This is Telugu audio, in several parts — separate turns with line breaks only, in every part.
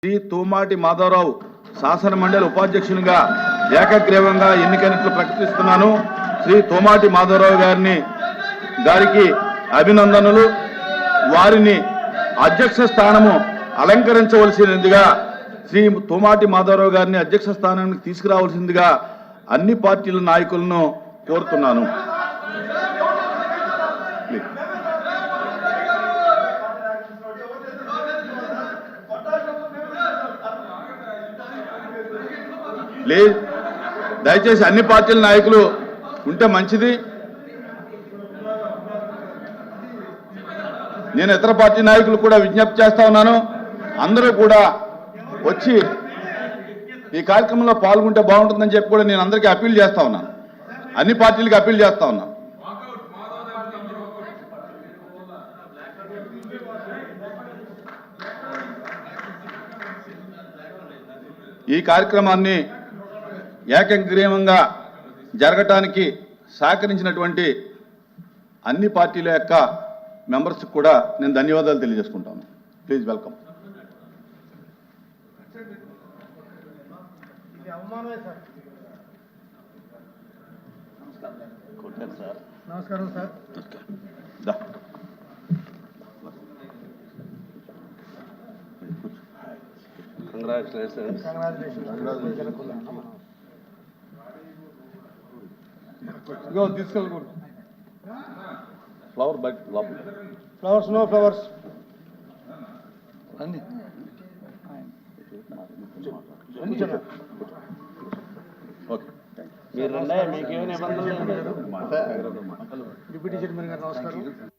శ్రీ తోమాటి మాధవరావు శాసన మండలి ఉపాధ్యక్షునిగా ఏకగ్రీవంగా ఎన్నికైనట్లు ప్రకటిస్తున్నాను. శ్రీ తోమాటి మాధవరావు గారికి అభినందనలు. వారిని అధ్యక్ష స్థానము అలంకరించవలసినదిగా శ్రీ తోమాటి మాధవరావు గారిని అధ్యక్ష స్థానానికి తీసుకురావాల్సిందిగా అన్ని పార్టీల నాయకులను కోరుతున్నాను. దయచేసి అన్ని పార్టీల నాయకులు ఉంటే మంచిది. నేను ఇతర పార్టీ నాయకులు కూడా విజ్ఞప్తి చేస్తా ఉన్నాను. అందరూ కూడా వచ్చి ఈ కార్యక్రమంలో పాల్గొంటే బాగుంటుందని చెప్పి కూడా నేను అందరికీ అప్పీల్ చేస్తా ఉన్నాను. అన్ని పార్టీలకి అప్పీల్ చేస్తా ఉన్నాను. ఈ కార్యక్రమాన్ని ఏకగ్రీవంగా జరగటానికి సహకరించినటువంటి అన్ని పార్టీల యొక్క మెంబర్స్కి కూడా నేను ధన్యవాదాలు తెలియజేసుకుంటాను. Please welcome.
నమస్కారం సార్.
Congratulations.
Go, తీసుకెళ్ళకూడదు.
Flower but
flowers no flowers అన్ని
ఓకే.
మీకేమైనా ఇబ్బందులు లేదు.
డిప్యూటీ చైర్మన్ గారు నమస్కారం.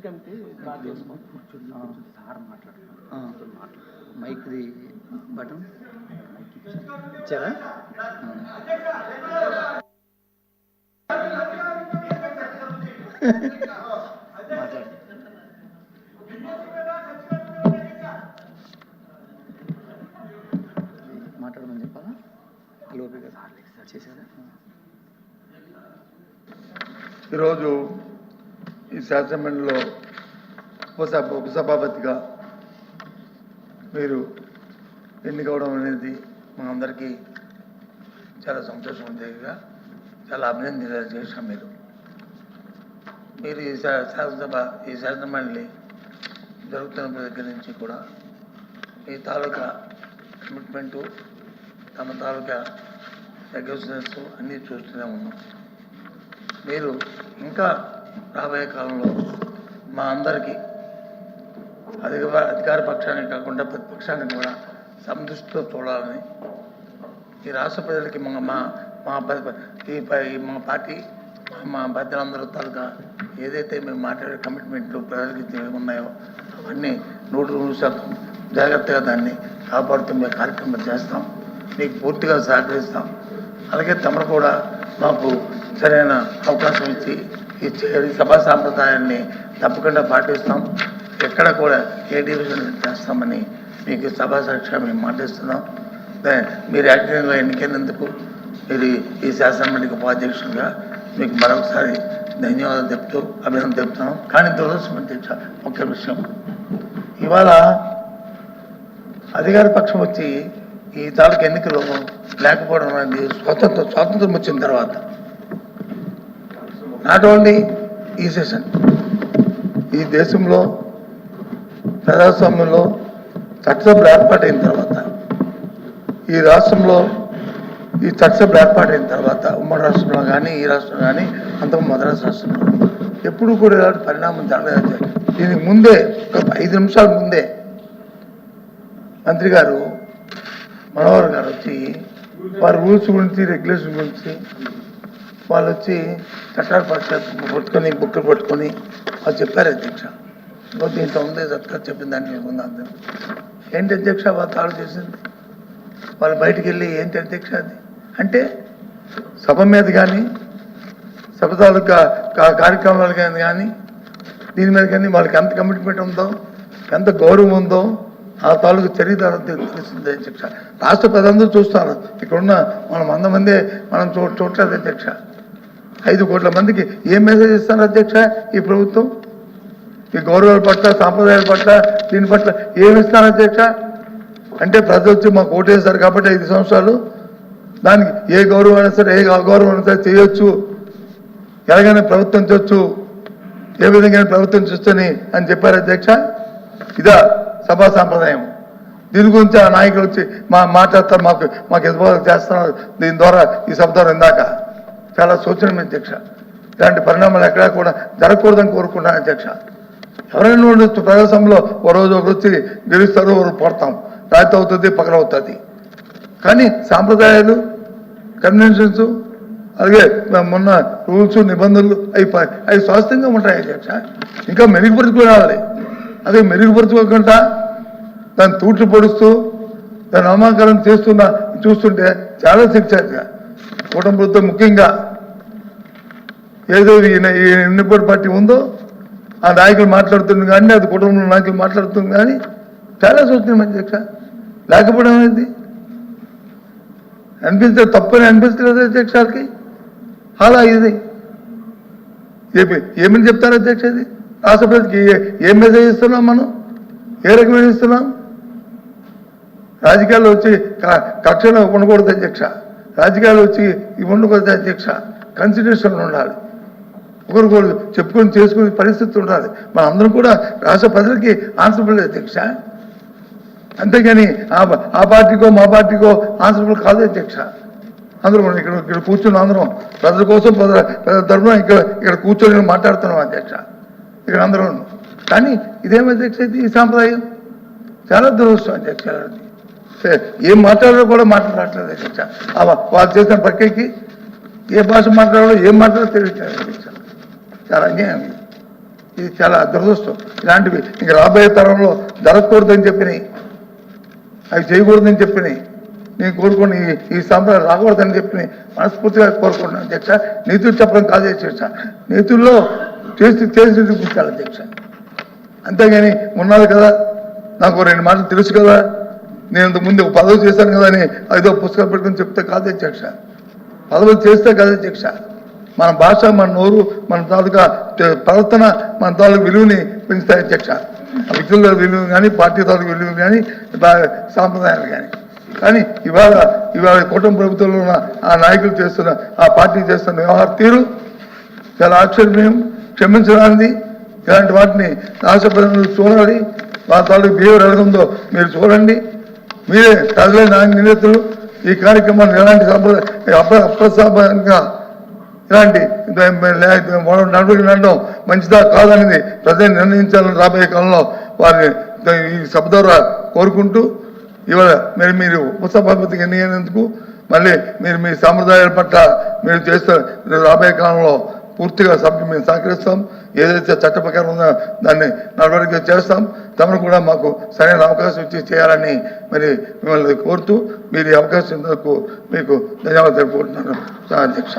కమిటీ స్టార్ట్ చేసుకో.
మైక్ది బటన్ ఇచ్చారా? మాట్లాడు. మాట్లాడమని చెప్పాలా? లోపే కదా చేశారా?
ఈరోజు ఈ శాసనమండలిలో ఉపసభాపతిగా మీరు ఎన్నికవడం అనేది మా అందరికీ చాలా సంతోషం ఉండేదిగా, చాలా అభినందన చేశాం. మీరు ఈ శాసనమండలి జరుగుతున్న దగ్గర నుంచి కూడా మీ తాలూకా కమిట్మెంటు, తమ తాలూకా రెగ్యులేషన్స్ అన్నీ చూస్తూనే ఉన్నాం. మీరు ఇంకా రాబోయే కాలంలో మా అందరికీ అధికార పక్షానికి కాకుండా ప్రతిపక్షానికి కూడా సంతృష్టితో చూడాలని ఈ రాష్ట్ర ప్రజలకి మా పార్టీ మా పెద్దలందరూ తాలూకా ఏదైతే మేము మాట్లాడే కమిట్మెంట్లు ప్రజలకి ఉన్నాయో అవన్నీ 100% జాగ్రత్తగా దాన్ని కాపాడుతూ మేము కార్యక్రమం చేస్తాం, మీకు పూర్తిగా సహకరిస్తాం. అలాగే తమరు కూడా మాకు సరైన అవకాశం ఇచ్చి ఈ సభా సాంప్రదాయాన్ని తప్పకుండా పాటిస్తాం. ఎక్కడ కూడా ఏ డివిజన్ చేస్తామని మీకు సభా సాక్షిగా మేము మాటిస్తున్నాం. మీరు యాక్టివ్గా ఎన్నికైనందుకు మీరు ఈ శాసనమండలికి ఉపాధ్యక్షులుగా మీకు మరొకసారి ధన్యవాదాలు చెప్తూ అభినందన చెప్తున్నాం. కానీ దురదృష్టం అధ్యక్ష, ముఖ్య విషయం, ఇవాళ అధికార పక్షం వచ్చి ఈ తాలూకు ఎన్నికలు లేకపోవడం అనేది స్వాతంత్రం వచ్చిన తర్వాత, నాట్ ఓన్లీ ఈ సెషన్, ఈ దేశంలో ప్రజాస్వామ్యంలో చట్టసభలు ఏర్పాటైన తర్వాత, ఈ రాష్ట్రంలో ఈ చట్టసభలు ఏర్పాటైన తర్వాత, ఉమ్మడి రాష్ట్రంలో కానీ ఈ రాష్ట్రంలో కానీ అంతకు మద్రాసు రాష్ట్రంలో ఎప్పుడు కూడా ఇలాంటి పరిణామం జరగలేదు. దీనికి ముందే ఒక 5 నిమిషాల ముందే మంత్రి గారు మనోహర్ గారు వచ్చి వారి రూల్స్ గురించి, రెగ్యులేషన్ గురించి వాళ్ళు వచ్చి చట్టాలు పట్టుకొని బుక్కులు పట్టుకొని వాళ్ళు చెప్పారు అధ్యక్ష. దీంట్లో ఉంది చక్కగా చెప్పిన దాంట్లో ఉందా ఏంటి అధ్యక్ష వాళ్ళు తాడు చేసింది? వాళ్ళు బయటికి వెళ్ళి ఏంటి అధ్యక్ష అది అంటే, సభ మీద కానీ సభ తాలూకా కార్యక్రమాలు కానీ దీని మీద కానీ వాళ్ళకి ఎంత కమిట్మెంట్ ఉందో, ఎంత గౌరవం ఉందో ఆ తాలూకు చరిత్ర తెలిసింది అధ్యక్ష. రాష్ట్ర ప్రజలందరూ చూస్తారు, ఇక్కడున్న మనం 100 మందే మనం చూడలేదు అధ్యక్ష. 5 కోట్ల మందికి ఏం మెసేజ్ ఇస్తారు అధ్యక్ష ఈ ప్రభుత్వం? ఈ గౌరవాల పట్ల, సాంప్రదాయాల పట్ల, దీని పట్ల ఏమిస్తారు అధ్యక్ష? అంటే ప్రజలు వచ్చి మాకు ఓటేస్తారు కాబట్టి 5 సంవత్సరాలు దానికి ఏ గౌరవం అయినా సరే, ఏ అగౌరవం అయినా సరే చేయొచ్చు, ఎలాగైనా ప్రభుత్వం చేయొచ్చు, ఏ విధంగా ప్రభుత్వం చూస్తని అని చెప్పారు అధ్యక్ష. ఇదా సభా సాంప్రదాయం? దీని గురించి ఆ నాయకులు వచ్చి మాట్లాడతారు, మాకు ఎదురు చేస్తున్నారు. దీని ద్వారా ఈ సభ ద్వారా ఇందాక చాలా సూచన అధ్యక్ష. ఇలాంటి పరిణామాలు ఎక్కడా కూడా జరగకూడదని కోరుకున్నాను అధ్యక్ష. ఎవరైనా ఉండొచ్చు, ప్రజాస్వామ్యంలో ఓ రోజు ఒకరు వచ్చి గెలుస్తారు, ఒకరు పడతాం, రాత్రి అవుతుంది, పగలవుతుంది. కానీ సాంప్రదాయాలు, కన్వెన్షన్స్, అలాగే మొన్న రూల్స్, నిబంధనలు అవి స్వాస్థ్యంగా ఉంటాయి అధ్యక్ష. ఇంకా మెరుగుపరుచుకోవాలి. అదే మెరుగుపరుచుకోకుండా దాన్ని తూట్లు పొడుస్తూ దాన్ని అవమానకరం చూస్తుంటే చాలా శిక్షగా కూటమి ప్రభుత్వం ముఖ్యంగా ఏదో ఈ ఎన్నికల పార్టీ ఉందో ఆ నాయకులు మాట్లాడుతుంది కానీ, అది కుటుంబంలో నాయకులు మాట్లాడుతుంది కానీ చాలా సూచన అధ్యక్ష. లేకపోవడం అనేది అనిపిస్తే తప్పని అనిపిస్తుంది అధ్యక్షాలకి. అలా ఇది ఏమని చెప్తారు అధ్యక్ష? ఇది రాష్ట్ర ప్రజలకి ఏం మెసేజ్ ఇస్తున్నాం మనం? ఏ రకమైన ఇస్తున్నాం? రాజకీయాల్లో వచ్చి కక్షలు ఉండకూడదు అధ్యక్ష. రాజకీయాలు వచ్చి ఇవి ఉండకూడదు అధ్యక్ష. కన్సిడరేషన్ ఉండాలి, ఒకరికొకరు చెప్పుకొని చేసుకునే పరిస్థితి ఉండాలి. మన అందరం కూడా రాష్ట్ర ప్రజలకి ఆన్సరబుల్ అధ్యక్ష. అంతేగాని ఆ పార్టీకో మా పార్టీకో ఆన్సరబుల్ కాదు అధ్యక్ష. అందరూ ఇక్కడ కూర్చుని అందరం ప్రజల కోసం, ప్రజల తరఫున ఇక్కడ కూర్చొని మాట్లాడుతున్నాం అధ్యక్ష, ఇక్కడ అందరూ. కానీ ఇదేమి అధ్యక్ష? ఈ సాంప్రదాయం చాలా దురదృష్టం అధ్యక్ష. ఏం మాట్లాడాలో కూడా మాట్లాడట్లేదు అధ్యక్ష. వాళ్ళు చేసిన ప్రక్రియకి ఏ భాష మాట్లాడాలో, ఏం మాట్లాడాలో తెలియట్లేదు అధ్యక్ష. చాలా అన్యాయం. ఇది చాలా దురదృష్టం. ఇలాంటివి ఇంక రాబోయే తరంలో జరగకూడదని చెప్పినాయి, అవి చేయకూడదని చెప్పినాయి. నేను కోరుకుని ఈ సంప్రదాయం రాకూడదని చెప్పి మనస్ఫూర్తిగా కోరుకుంటున్నాను అధ్యక్ష. నీతులు చెప్పడం కాదు అధ్యక్ష, నీతుల్లో చేసి చూపించాలి అధ్యక్ష. అంతేగాని ఉన్నది కదా, నాకు 2 మాటలు తెలుసు కదా, నేను ఇంతకుముందు ఒక పదవి చేశాను కదా అని ఏదో పుస్తకాలు పెట్టుకుని చెప్తే కాదు అధ్యక్ష. పదవులు చేస్తే కాదు అధ్యక్ష. మన భాష, మన నోరు, మన తాలూకా ప్రవర్తన, మన తాలూకు విలువని పెంచుతాయి అధ్యక్ష. వ్యక్తుల విలువ కానీ, పార్టీ తాలూకు విలువ కానీ, సాంప్రదాయాలు కానీ. కానీ ఇవాళ కూటమి ప్రభుత్వంలో ఉన్న ఆ నాయకులు చేస్తున్న, ఆ పార్టీ చేస్తున్న వ్యవహార తీరు చాలా ఆశ్చర్యం, క్షమించడానికి. ఇలాంటి వాటిని రాష్ట్ర ప్రజలు చూడాలి. వాళ్ళ తాలూకు బిహేవియర్ ఎలాగుందో మీరు చూడండి. మీరే ప్రజలే నిందితులు. ఈ కార్యక్రమాన్ని ఎలాంటి అప్రసాభంగా ఇలాంటి నడవడం మంచిదా కాదనేది ప్రజలు నిర్ణయించాలని రాబోయే కాలంలో వారిని ఈ సభ ద్వారా కోరుకుంటూ, ఇవాళ మీరు ఉపసభాపతికి ఎన్నికైనందుకు మళ్ళీ మీరు మీ సాంప్రదాయాల పట్ల మీరు చేస్తే రాబోయే కాలంలో పూర్తిగా సభకి మేము సహకరిస్తాం. ఏదైతే చట్ట ప్రకారం ఉందో దాన్ని నడవడిగా చేస్తాం. తమను కూడా మాకు సరైన అవకాశం ఇచ్చి చేయాలని మరి మిమ్మల్ని కోరుతూ, మీరు ఈ అవకాశం ఇచ్చినందుకు మీకు ధన్యవాదాలు కోరుతున్నాను అధ్యక్ష.